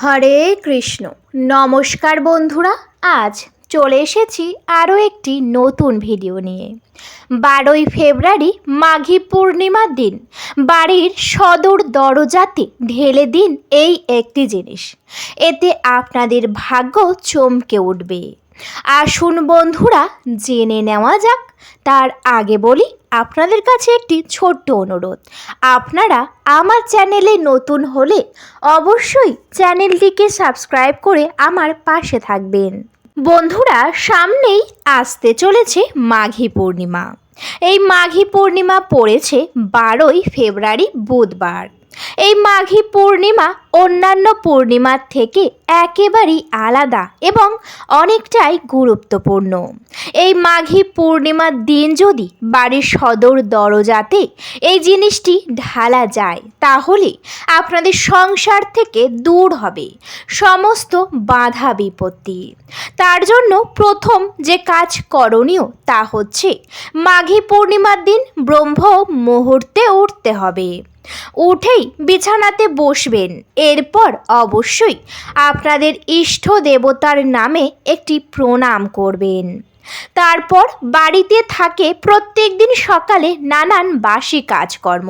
হরে কৃষ্ণ। নমস্কার বন্ধুরা, আজ চলে এসেছি আরও একটি নতুন ভিডিও নিয়ে। 12ই ফেব্রুয়ারি মাঘী পূর্ণিমার দিন বাড়ির সদর দরজাতে ঢেলে দিন এই একটি জিনিস। এতে আপনাদের ভাগ্য চমকে উঠবে। আসুন বন্ধুরা, জেনে নেওয়া যাক। তার আগে বলি, আপনাদের কাছে একটি ছোট্ট অনুরোধ। আপনারা আমার চ্যানেলে নতুন হলে অবশ্যই চ্যানেলটিকে সাবস্ক্রাইব করে আমার পাশে থাকবেন। বন্ধুরা, সামনেই আসতে চলেছে মাঘী পূর্ণিমা। এই মাঘী পূর্ণিমা পড়েছে 12ই ফেব্রুয়ারি বুধবার। এই মাঘী পূর্ণিমা অন্যান্য পূর্ণিমার থেকে একেবারেই আলাদা এবং অনেকটাই গুরুত্বপূর্ণ। এই মাঘী পূর্ণিমার দিন যদি বাড়ির সদর দরজাতে এই জিনিসটি ঢালা যায়, তাহলে আপনাদের সংসার থেকে দূর হবে সমস্ত বাধা বিপত্তি। তার জন্য প্রথম যে কাজ করণীয় তা হচ্ছে মাঘী পূর্ণিমার দিন ব্রহ্ম মুহূর্তে উঠতে হবে। উঠেই বিছানাতে বসবেন। এরপর অবশ্যই আপনাদের ইষ্ট দেবতার নামে একটি প্রণাম করবেন। তারপর বাড়িতে থাকে প্রত্যেক দিন সকালে নানান বাসি কাজকর্ম,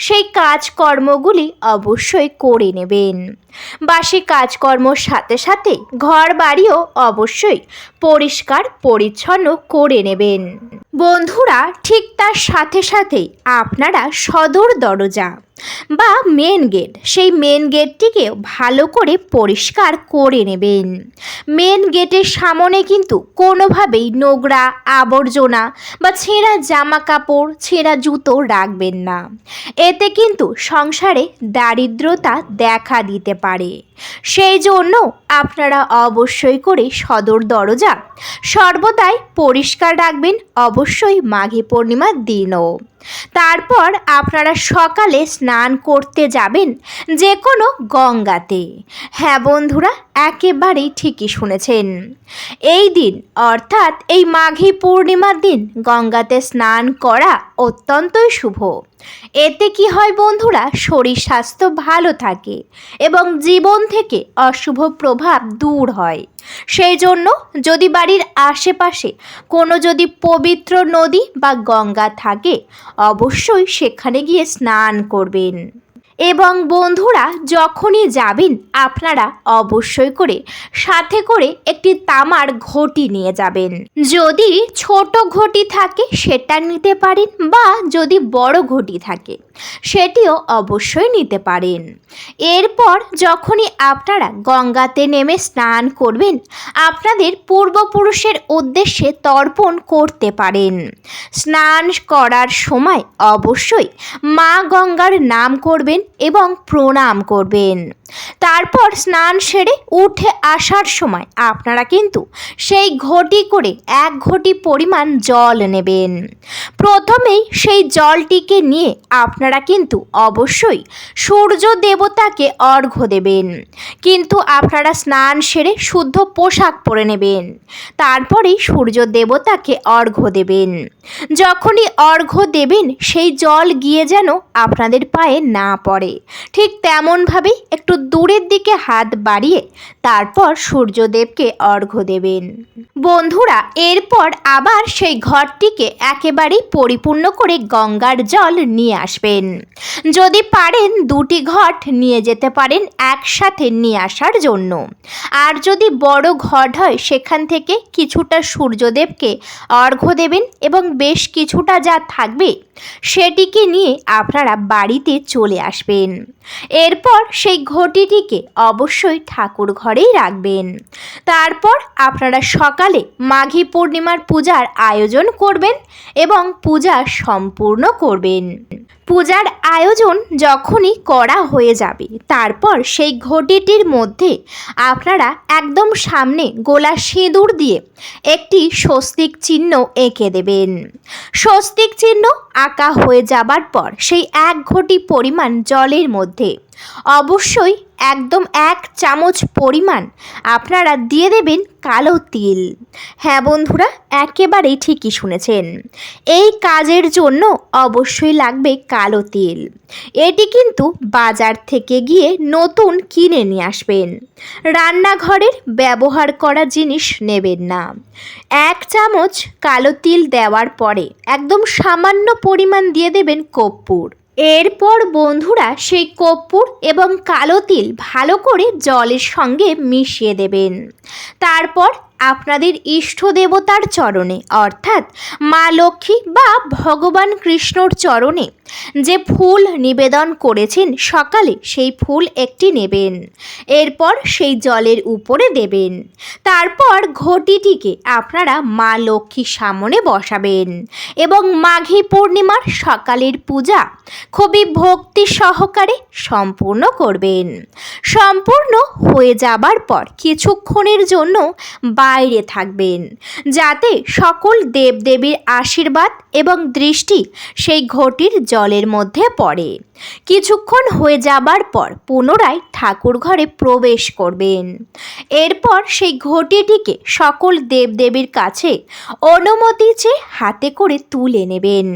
সেই কাজকর্মগুলি অবশ্যই করে নেবেন। বাসি কাজকর্মর সাথে সাথে ঘর বাড়িও অবশ্যই পরিষ্কার পরিচ্ছন্ন করে নেবেন। বন্ধুরা, ঠিক তার সাথে সাথেই আপনারা সদর দরজা বা মেন গেট, সেই মেন গেটটিকে ভালো করে পরিষ্কার করে নেবেন। মেন গেটের সামনে কিন্তু কোনোভাবেই নোংরা আবর্জনা বা ছেঁড়া জামা কাপড়, ছেঁড়া জুতো রাখবেন না। এতে কিন্তু সংসারে দারিদ্রতা দেখা দিতে পারে। সেই জন্য আপনারা অবশ্যই করে সদর দরজা সর্বদাই পরিষ্কার রাখবেন, অবশ্যই মাঘী পূর্ণিমার দিনও। তারপর আপনারা সকালে স্নান করতে যাবেন যে কোনো গঙ্গাতে। হ্যাঁ বন্ধুরা, একেবারেই ঠিকই শুনেছেন। এই দিন অর্থাৎ এই মাঘী পূর্ণিমার দিন গঙ্গাতে স্নান করা অত্যন্তই শুভ। এতে কি হয় বন্ধুরা, শরীর স্বাস্থ্য ভালো থাকে এবং জীবন থেকে অশুভ প্রভাব দূর হয়। সেই জন্য যদি বাড়ির আশেপাশে কোনো যদি পবিত্র নদী বা গঙ্গা থাকে, অবশ্যই সেখানে গিয়ে স্নান করবেন। এবং বন্ধুরা, যখনই যাবেন আপনারা অবশ্যই করে সাথে করে একটি তামার ঘটি নিয়ে যাবেন। যদি ছোট ঘটি থাকে সেটা নিতে পারেন, বা যদি বড় ঘটি থাকে সেটিও অবশ্যই নিতে পারেন। এরপর যখনই আপনারা গঙ্গাতে নেমে স্নান করবেন, আপনাদের পূর্বপুরুষের উদ্দেশ্যে তর্পণ করতে পারেন। স্নান করার সময় অবশ্যই মা গঙ্গার নাম করবেন এবং প্রণাম করবেন। তারপর স্নান সেরে উঠে আসার সময় আপনারা কিন্তু সেই ঘটি করে 1 ঘটি পরিমাণ জল নেবেন। প্রথমেই সেই জলটিকে নিয়ে আপনারা কিন্তু অবশ্যই সূর্য দেবতাকে অর্ঘ্য দেবেন। কিন্তু আপনারা স্নান সেরে শুদ্ধ পোশাক পরে নেবেন, তারপরেই সূর্য দেবতাকে অর্ঘ্য দেবেন। যখনই অর্ঘ্য দেবেন সেই জল গিয়ে যেন আপনাদের পায়ে না পড়ে, ঠিক তেমনভাবেই একটু দূরের দিকে হাত বাড়িয়ে তারপর সূর্যদেবকে অর্ঘ্য দেবেন। বন্ধুরা, এরপর আবার সেই ঘরটিকে একেবারেই পরিপূর্ণ করে গঙ্গার জল নিয়ে আসবেন। যদি পারেন 2টি ঘট নিয়ে যেতে পারেন একসাথে নিয়ে আসার জন্য। আর যদি বড় ঘট হয় সেখান থেকে কিছুটা সূর্যদেবকে অর্ঘ্য দেবেন এবং বেশ কিছুটা যা থাকবে সেটিকে নিয়ে আপনারা বাড়িতে চলে আসবেন। এরপর সেই ঘটিটিকে অবশ্যই ঠাকুর ঘরেই রাখবেন। তারপর আপনারা সকালে মাঘী পূর্ণিমার পূজার আয়োজন করবেন এবং পূজা সম্পূর্ণ করবেন। পূজার আয়োজন যখনই করা হয়ে যাবে, তারপর সেই ঘটিটির মধ্যে আপনারা একদম সামনে গোলা সিঁদুর দিয়ে একটি স্বস্তিক চিহ্ন এঁকে দেবেন। স্বস্তিক চিহ্ন আঁকা হয়ে যাবার পর সেই 1 ঘটি পরিমাণ জলের মধ্যে অবশ্যই একদম 1 চামচ পরিমাণ আপনারা দিয়ে দেবেন কালো তিল। হ্যাঁ বন্ধুরা, একেবারেই ঠিকই শুনেছেন, এই কাজের জন্য অবশ্যই লাগবে কালো তিল। এটি কিন্তু বাজার থেকে গিয়ে নতুন কিনে নিয়ে আসবেন, রান্নাঘরের ব্যবহার করা জিনিস নেবেন না। 1 চামচ কালো তিল দেওয়ার পরে একদম সামান্য পরিমাণ দিয়ে দেবেন কর্পূর। এরপর বন্ধুরা সেই কর্পূর এবং কালো তিল ভালো করে জলের সঙ্গে মিশিয়ে দেবেন। তারপর আপনাদের ইষ্ট দেবতার চরণে অর্থাৎ মা লক্ষ্মী বা ভগবান কৃষ্ণর চরণে যে ফুল নিবেদন করেছেন সকালে, সেই ফুল একটি নেবেন। এরপর সেই জলের উপরে দেবেন। তারপর ঘটিটিকে আপনারা মা লক্ষ্মীর সামনে বসাবেন এবং মাঘী পূর্ণিমার সকালের পূজা খুবই ভক্তি সহকারে সম্পূর্ণ করবেন। সম্পূর্ণ হয়ে যাবার পর কিছুক্ষণের জন্য বাইরে থাকবেন, যাতে সকল দেবদেবীর আশীর্বাদ এবং দৃষ্টি সেই ঘটির জলের মধ্যে পড়ে। কিছুক্ষণ হয়ে যাবার পর পুনরায় ঠাকুর ঘরে প্রবেশ করবেন। এরপর সেই ঘটিটিকে সকল দেবদেবীর কাছে অনুমতি চেয়ে হাতে করে তুলে নেবেন।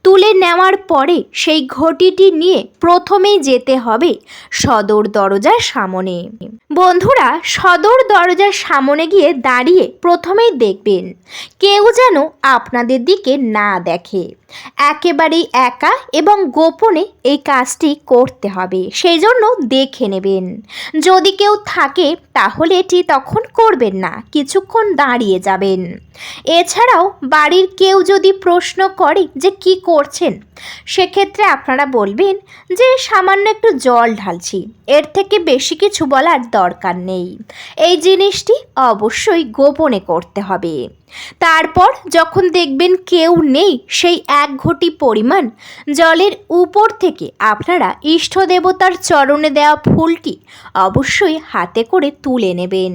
তুলে নেওয়ার পরে সেই ঘটিটি নিয়ে প্রথমেই যেতে হবে সদর দরজার সামনে। বন্ধুরা, সদর দরজার সামনে গিয়ে দাঁড়িয়ে প্রথমেই দেখবেন কেউ যেন আপনাদের দিকে না দেখে। একেবারেই একা এবং গোপনে এই কাজটি করতে হবে, সেই জন্য দেখে নেবেন। যদি কেউ থাকে তাহলে এটি তখন করবেন না, কিছুক্ষণ দাঁড়িয়ে যাবেন। এছাড়াও বাড়ির কেউ যদি প্রশ্ন করে যে কি করছেন, সেক্ষেত্রে আপনারা বলবেন যে সামান্য একটু জল ঢালছি, এর থেকে বেশি কিছু বলার দরকার নেই। এই জিনিসটি অবশ্যই গোপনে করতে হবে। তারপর যখন দেখবেন কেউ নেই, সেই 1 ঘটি পরিমাণ জলের উপর থেকে আপনারা ইষ্ট দেবতার চরণে দেওয়া ফুলটি অবশ্যই হাতে করে তুলে নেবেন।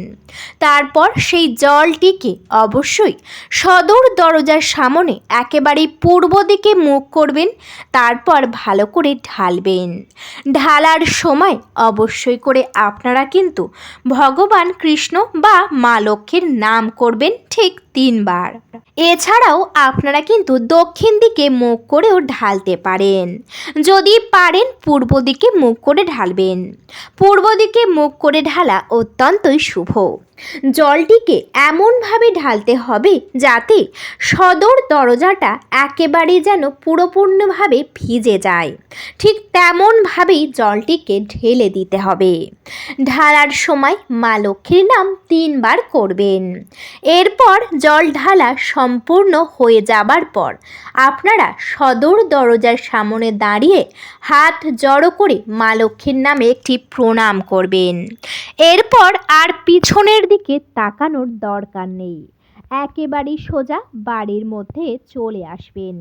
তারপর সেই জলটিকে অবশ্যই সদর দরজার সামনে একেবারেই পূর্ব দিকে মুখ করবেন। তারপর ভালো করে ঢালবেন। ঢালার সময় অবশ্যই করে আপনারা কিন্তু ভগবান কৃষ্ণ বা মা লক্ষ্মীর নাম করবেন ঠিক 3 বার। এছাড়াও আপনারা কিন্তু দক্ষিণ দিকে মুখ করেও ঢালতে পারেন। যদি পারেন পূর্ব দিকে মুখ করে ঢালবেন। পূর্ব দিকে মুখ করে ঢালা অত্যন্তই শুভ। জলটিকে এমনভাবে ঢালতে হবে যাতে সদর দরজাটা একেবারে যেন পুরোপূর্ণভাবে ভিজে যায়, ঠিক তেমনভাবেই জলটিকে ঢেলে দিতে হবে। ঢালার সময় মা লক্ষ্মীর নাম 3 বার করবেন। এরপর জল ঢালা সম্পূর্ণ হয়ে যাবার পর আপনারা সদর দরজার সামনে দাঁড়িয়ে হাত জড়ো করে মা লক্ষ্মীর নামে একটি প্রণাম করবেন। এরপর আর পিছনের দিকে তাকানোর দরকার নেই, একেবারেই সোজা বাড়ির মধ্যে চলে আসবেন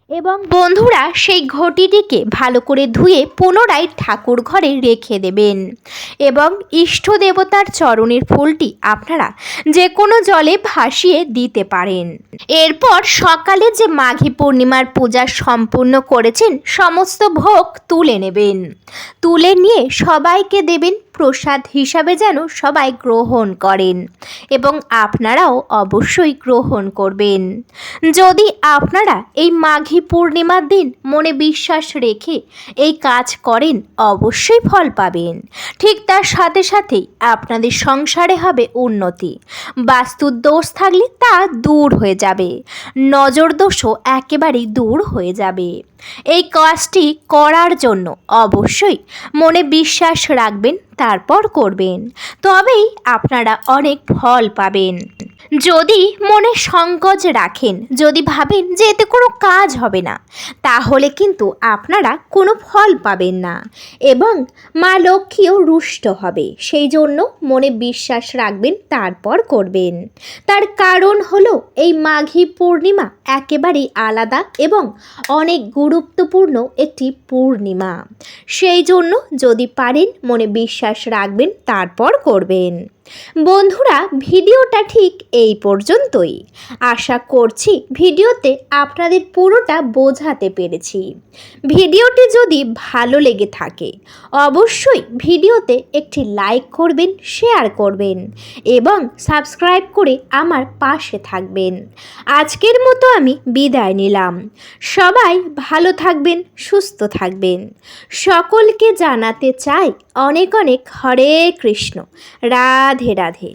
এবং বন্ধুরা সেই ঘটিটিকে ভালো করে ধুয়ে পুনরায় ঠাকুর ঘরে রেখে দেবেন এবং ইষ্ট দেবতার চরণের ফুলটি আপনারা যে কোনো জলে ভাসিয়ে দিতে পারেন। এরপর সকালে যে মাঘী পূর্ণিমার পূজা সম্পূর্ণ করেছেন সমস্ত ভোগ তুলে নেবেন। তুলে নিয়ে সবাইকে দেবেন, প্রসাদ হিসাবে যেন সবাই গ্রহণ করেন এবং আপনারাও অবশ্যই গ্রহণ করবেন। যদি আপনারা এই মাঘী পূর্ণিমার দিন মনে বিশ্বাস রেখে এই কাজ করেন অবশ্যই ফল পাবেন। ঠিক তার সাথে সাথেই আপনাদের সংসারে হবে উন্নতি। বাস্তুর দোষ থাকলে তা দূর হয়ে যাবে, নজর দোষও একেবারেই দূর হয়ে যাবে। এই কাজটি করার জন্য অবশ্যই মনে বিশ্বাস রাখবেন, তারপর করবেন, তবেই আপনারা অনেক ফল পাবেন। যদি মনে সংকোচ রাখেন, যদি ভাবেন যে এতে কোনো কাজ হবে না, তাহলে কিন্তু আপনারা কোনো ফল পাবেন না এবং মা লক্ষ্মীও রুষ্ট হবে। সেই জন্য মনে বিশ্বাস রাখবেন, তারপর করবেন। তার কারণ হলো এই মাঘী পূর্ণিমা একেবারেই আলাদা এবং অনেক গুরুত্বপূর্ণ একটি পূর্ণিমা। সেই জন্য যদি পারেন মনে বিশ্বাস রাখবেন, তারপর করবেন। বন্ধুরা, ভিডিওটা ঠিক এই পর্যন্তই। আশা করছি ভিডিওতে আপনাদের পুরোটা বোঝাতে পেরেছি। ভিডিওটি যদি ভালো লেগে থাকে অবশ্যই ভিডিওতে একটি লাইক করবেন, শেয়ার করবেন এবং সাবস্ক্রাইব করে আমার পাশে থাকবেন। আজকের মতো আমি বিদায় নিলাম। সবাই ভালো থাকবেন, সুস্থ থাকবেন। সকলকে জানাতে চাই অনেক অনেক হরে কৃষ্ণ, রাধে রাধে।